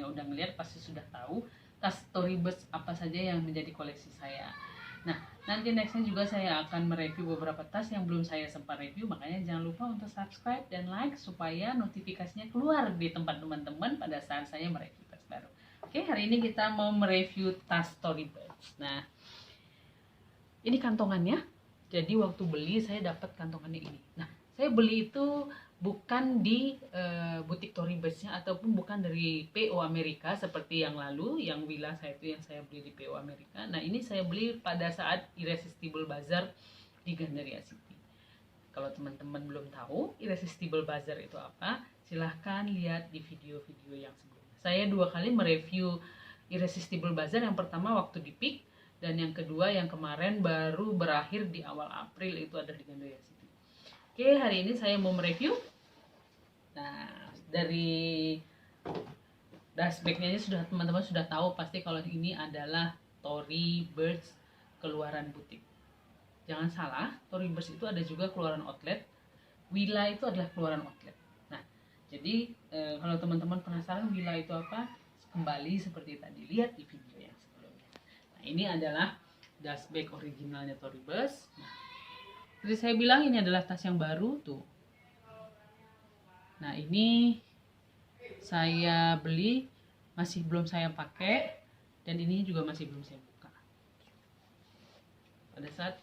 yang udah ngeliat pasti sudah tahu tas Toryburch apa saja yang menjadi koleksi saya. Nah, nanti nextnya juga saya akan mereview beberapa tas yang belum saya sempat review, makanya jangan lupa untuk subscribe dan like supaya notifikasinya keluar di tempat teman-teman pada saat saya mereview tas baru. Oke, hari ini kita mau mereview tas Toryburch. Nah, ini kantongannya. Jadi waktu beli saya dapat kantongannya ini. Nah, saya beli itu bukan di butik Toryburch-nya ataupun bukan dari PO Amerika seperti yang lalu, yang Willa saya itu yang saya beli di PO Amerika. Nah, ini saya beli pada saat Irresistible Bazaar di Gandaria City. Kalau teman-teman belum tahu Irresistible Bazaar itu apa, silahkan lihat di video-video yang sebelumnya. Saya 2 kali mereview Irresistible Bazaar, yang pertama waktu di Peak, dan yang kedua yang kemarin baru berakhir di awal April, itu ada di Gandaria City. Oke, hari ini saya mau mereview. Nah, dari dashbacknya sudah teman-teman sudah tahu pasti kalau ini adalah Toryburch keluaran butik. Jangan salah, Toryburch itu ada juga keluaran outlet. Willa itu adalah keluaran outlet. Nah, jadi kalau teman-teman penasaran Willa itu apa, kembali seperti tadi lihat di video yang sebelumnya. Nah, ini adalah dashback originalnya Toryburch. Nah, seperti saya bilang ini adalah tas yang baru tuh. Nah, ini saya beli masih belum saya pakai dan ini juga masih belum saya buka. Pada saat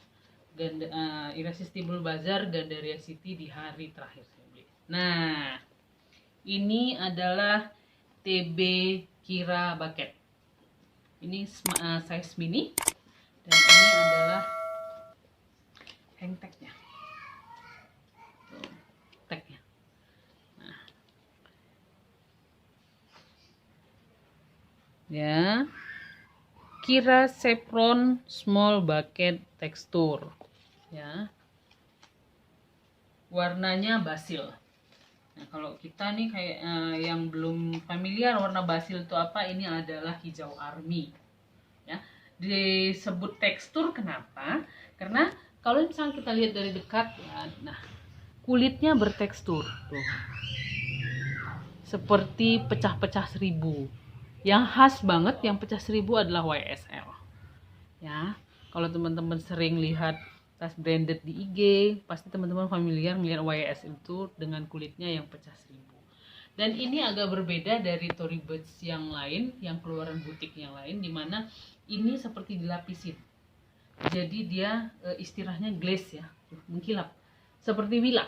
Irresistible Bazaar Gandaria City di hari terakhir saya beli. Nah, ini adalah TB Kira Bucket. Ini size mini dan ini adalah hang tagnya. Tagnya. Nah. Ya. Kira Chevron Small Bucket Texture. Ya. Warnanya basil. Nah, kalau kita nih kayak yang belum familiar warna basil itu apa, ini adalah hijau army. Ya, disebut tekstur kenapa? Karena kalau misalnya kita lihat dari dekat, ya, nah kulitnya bertekstur tuh, seperti pecah-pecah seribu. Yang khas banget yang pecah seribu adalah YSL. Ya, kalau teman-teman sering lihat tas branded di IG, pasti teman-teman familiar melihat YSL itu dengan kulitnya yang pecah seribu. Dan ini agak berbeda dari Toryburch yang lain, yang keluaran butik yang lain, dimana ini seperti dilapisin. Jadi dia istilahnya glaze ya, mengkilap. Seperti Willa.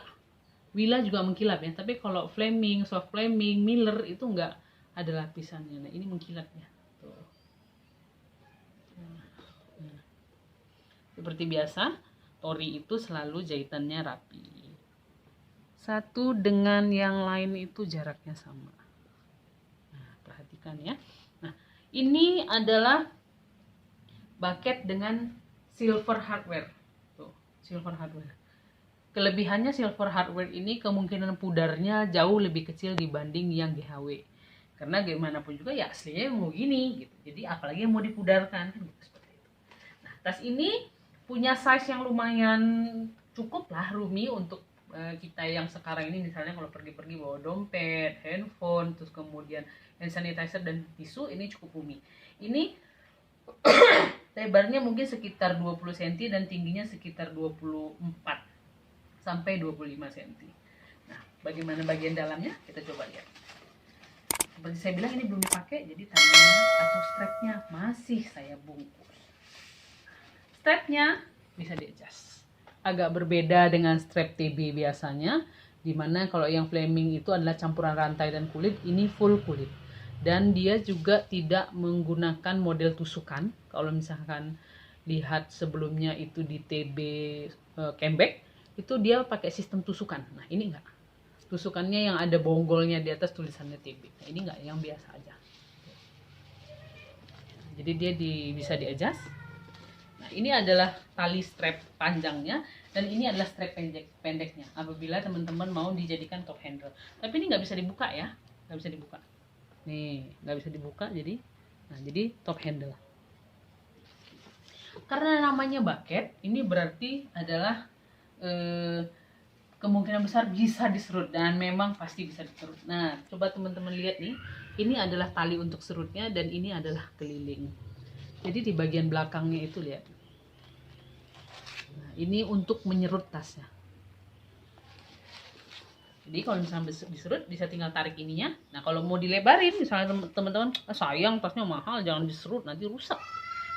Willa juga mengkilap ya, tapi kalau Fleming, Soft Fleming, Miller itu enggak ada lapisannya. Nah, ini mengkilap ya. Tuh. Nah. Seperti biasa, Tory itu selalu jahitannya rapi. Satu dengan yang lain itu jaraknya sama. Nah, perhatikan ya. Nah, ini adalah bucket dengan silver hardware. Tuh, silver hardware. Kelebihannya silver hardware ini kemungkinan pudarnya jauh lebih kecil dibanding yang GHW. Karena gimana pun juga ya aslinya mau gini gitu. Jadi apalagi yang mau dipudarkan kan gitu, seperti itu. Nah, tas ini punya size yang lumayan cukup lah, roomy untuk kita yang sekarang ini, misalnya kalau pergi-pergi bawa dompet, handphone, terus kemudian hand sanitizer dan tisu, ini cukup roomy. Ini lebarnya mungkin sekitar 20 cm dan tingginya sekitar 24 sampai 25 cm. Nah, bagaimana bagian dalamnya? Kita coba lihat. Seperti saya bilang ini belum dipakai, jadi talinya atau strapnya masih saya bungkus. Strapnya bisa di-adjust. Agak berbeda dengan strap TB biasanya, dimana kalau yang Fleming itu adalah campuran rantai dan kulit, ini full kulit. Dan dia juga tidak menggunakan model tusukan. Kalau misalkan lihat sebelumnya itu di TB Camelback, itu dia pakai sistem tusukan. Nah, ini enggak. Tusukannya yang ada bonggolnya di atas tulisannya TB. Nah, ini enggak, yang biasa aja. Jadi dia bisa di-adjust. Nah, ini adalah tali strap panjangnya dan ini adalah strap pendeknya. Apabila teman-teman mau dijadikan top handle. Tapi ini nggak bisa dibuka ya, nggak bisa dibuka. Nih, nggak bisa dibuka jadi top handle. Karena namanya bucket, ini berarti adalah kemungkinan besar bisa diserut dan memang pasti bisa diserut. Nah, coba teman-teman lihat nih, Ini adalah tali untuk serutnya dan ini adalah keliling. Jadi di bagian belakangnya itu lihat. Nah, ini untuk menyerut tasnya. Jadi kalau misalnya diserut bisa tinggal tarik ininya. Nah kalau mau dilebarin misalnya teman-teman, sayang tasnya mahal, jangan diserut nanti rusak.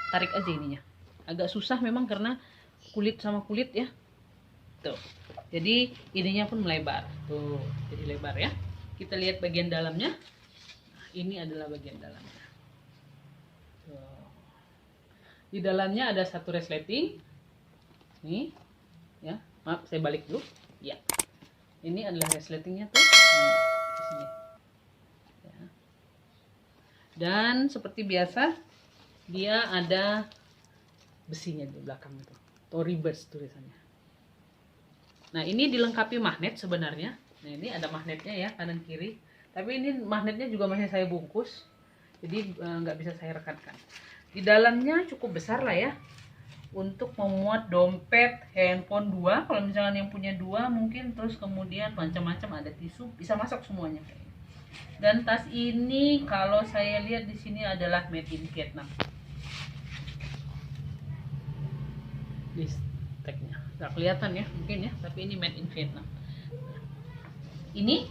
Tarik aja ininya. Agak susah memang karena kulit sama kulit ya. Tuh. Jadi ininya pun melebar. Tuh, jadi lebar ya. Kita lihat bagian dalamnya. Nah, ini adalah bagian dalamnya. Tuh. Di dalamnya ada satu resleting. Nih. Ya, maaf saya balik dulu. Ya. Ini adalah resletingnya tuh. Di sini. Ya. Dan seperti biasa dia ada besinya di belakang itu. Toribus tulisannya. Nah, ini dilengkapi magnet sebenarnya. Nah, ini ada magnetnya ya, kanan kiri. Tapi ini magnetnya juga masih saya bungkus. Jadi nggak bisa saya rekatkan. Di dalamnya cukup besar lah ya. Untuk memuat dompet, handphone 2. Kalau misalnya yang punya 2 mungkin, terus kemudian macam-macam ada tisu, bisa masuk semuanya. Dan tas ini kalau saya lihat di sini adalah made in Vietnam. Tagnya nggak kelihatan ya mungkin ya, tapi ini made in Vietnam. Ini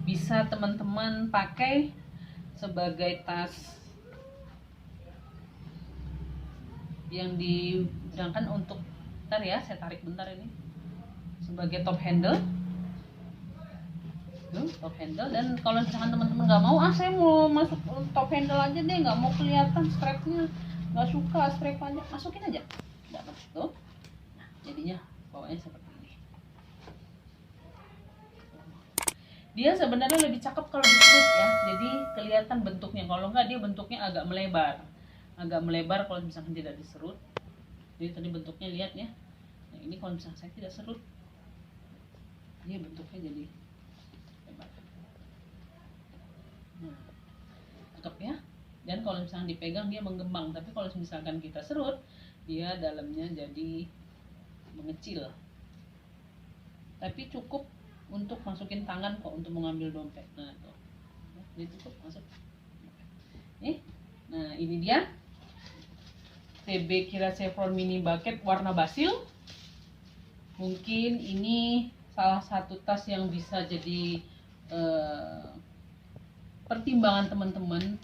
bisa teman-teman pakai sebagai tas yang digunakan untuk, bentar ya saya tarik bentar, ini sebagai top handle. Top handle. Dan kalau misalkan teman-teman nggak mau, saya mau masuk top handle aja deh, nggak mau kelihatan strapnya, nggak suka strap aja, masukin aja, nggak apa tuh. Nah, jadinya bawahnya seperti ini. Dia sebenarnya lebih cakep kalau diserut ya, jadi kelihatan bentuknya. Kalau nggak dia bentuknya agak melebar kalau misalkan tidak diserut. Jadi tadi bentuknya lihat ya. Nah, ini kalau misalkan saya tidak serut, dia bentuknya jadi lebar. Nah, cakep ya. Dan kalau misalkan dipegang dia menggembang, tapi kalau misalkan kita serut, dia dalamnya jadi mengecil. Tapi cukup untuk masukin tangan kok untuk mengambil dompet. Nah, tuh. Ini cukup masuk. Nah, ini dia TB Kira Chevron Mini Bucket warna basil. Mungkin ini salah satu tas yang bisa jadi pertimbangan teman-teman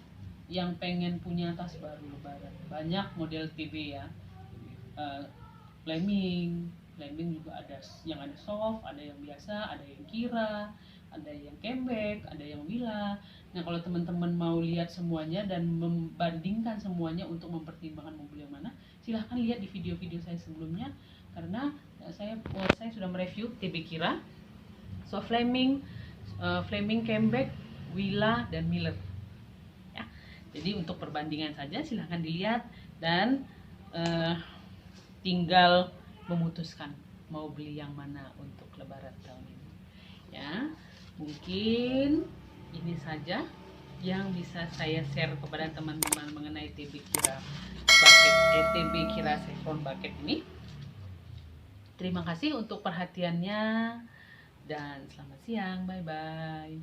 yang pengen punya tas baru lebaran. Banyak model TB ya. Flaming juga ada yang ada soft, ada yang biasa, ada yang Kira, ada yang Cambek, ada yang Willa. Nah, kalau teman-teman mau lihat semuanya dan membandingkan semuanya untuk mempertimbangkan mau beli yang mana, silahkan lihat di video-video saya sebelumnya, karena saya sudah mereview TB Kira, soft flaming, Cambek, Willa dan Miller. Ya, jadi untuk perbandingan saja silahkan dilihat dan tinggal memutuskan mau beli yang mana untuk lebaran tahun ini. Ya, mungkin ini saja yang bisa saya share kepada teman-teman mengenai TB Kira Bucket, TB Kira Chevron Bucket ini. Terima kasih untuk perhatiannya dan selamat siang. Bye bye.